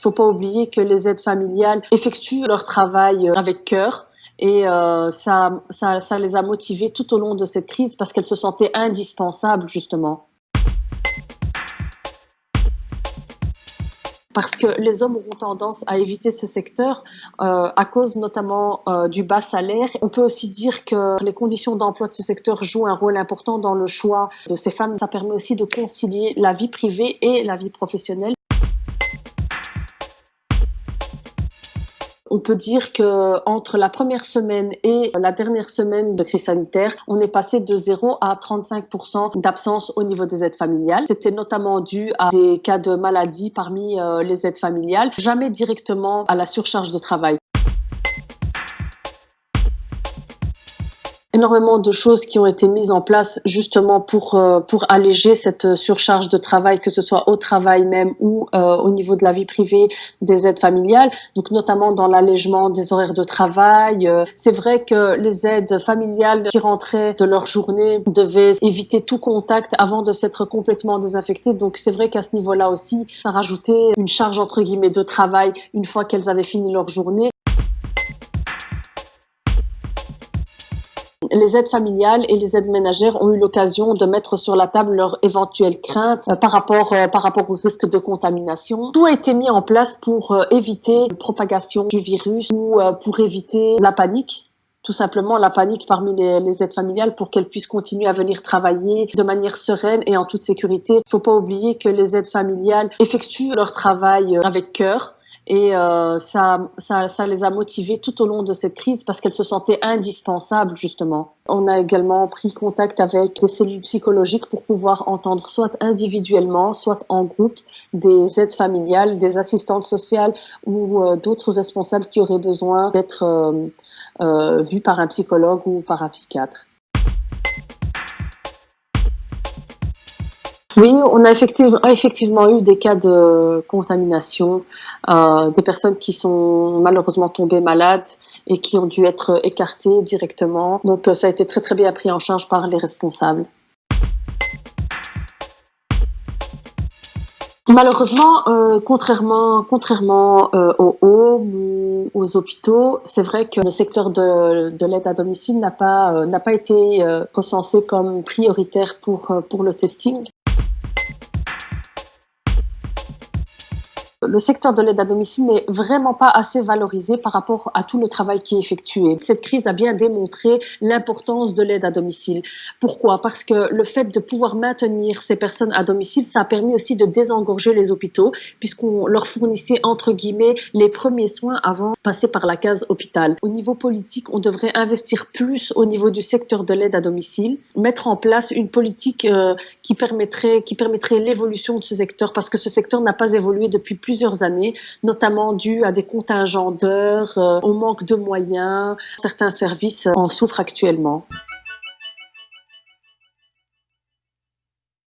Faut pas oublier que les aides familiales effectuent leur travail avec cœur et ça les a motivées tout au long de cette crise parce qu'elles se sentaient indispensables justement. Parce que les hommes auront tendance à éviter ce secteur à cause notamment du bas salaire. On peut aussi dire que les conditions d'emploi de ce secteur jouent un rôle important dans le choix de ces femmes. Ça permet aussi de concilier la vie privée et la vie professionnelle. On peut dire que entre la première semaine et la dernière semaine de crise sanitaire, on est passé de 0 à 35% d'absence au niveau des aides familiales. C'était notamment dû à des cas de maladie parmi les aides familiales, jamais directement à la surcharge de travail. Énormément de choses qui ont été mises en place justement pour alléger cette surcharge de travail, que ce soit au travail même ou au niveau de la vie privée des aides familiales, donc notamment dans l'allègement des horaires de travail. C'est vrai que les aides familiales qui rentraient de leur journée devaient éviter tout contact avant de s'être complètement désaffectées, donc c'est vrai qu'à ce niveau-là aussi, ça rajoutait une charge entre guillemets de travail une fois qu'elles avaient fini leur journée. Les aides familiales et les aides ménagères ont eu l'occasion de mettre sur la table leurs éventuelles craintes par rapport au risque de contamination. Tout a été mis en place pour éviter la propagation du virus ou pour éviter la panique. Tout simplement la panique parmi les aides familiales pour qu'elles puissent continuer à venir travailler de manière sereine et en toute sécurité. Il ne faut pas oublier que les aides familiales effectuent leur travail avec cœur. Et ça les a motivées tout au long de cette crise parce qu'elles se sentaient indispensables justement. On a également pris contact avec des cellules psychologiques pour pouvoir entendre soit individuellement, soit en groupe des aides familiales, des assistantes sociales ou d'autres responsables qui auraient besoin d'être vus par un psychologue ou par un psychiatre. Oui, on a effectivement eu des cas de contamination, des personnes qui sont malheureusement tombées malades et qui ont dû être écartées directement. Donc ça a été très très bien pris en charge par les responsables. Malheureusement, contrairement aux hômes ou aux hôpitaux, c'est vrai que le secteur de l'aide à domicile n'a pas été recensé comme prioritaire pour le testing. Le secteur de l'aide à domicile n'est vraiment pas assez valorisé par rapport à tout le travail qui est effectué. Cette crise a bien démontré l'importance de l'aide à domicile. Pourquoi ? Parce que le fait de pouvoir maintenir ces personnes à domicile, ça a permis aussi de désengorger les hôpitaux, puisqu'on leur fournissait entre guillemets les premiers soins avant de passer par la case hôpital. Au niveau politique, on devrait investir plus au niveau du secteur de l'aide à domicile, mettre en place une politique qui permettrait l'évolution de ce secteur, parce que ce secteur n'a pas évolué depuis plusieurs années, notamment dû à des contingents d'heures, au manque de moyens. Certains services en souffrent actuellement.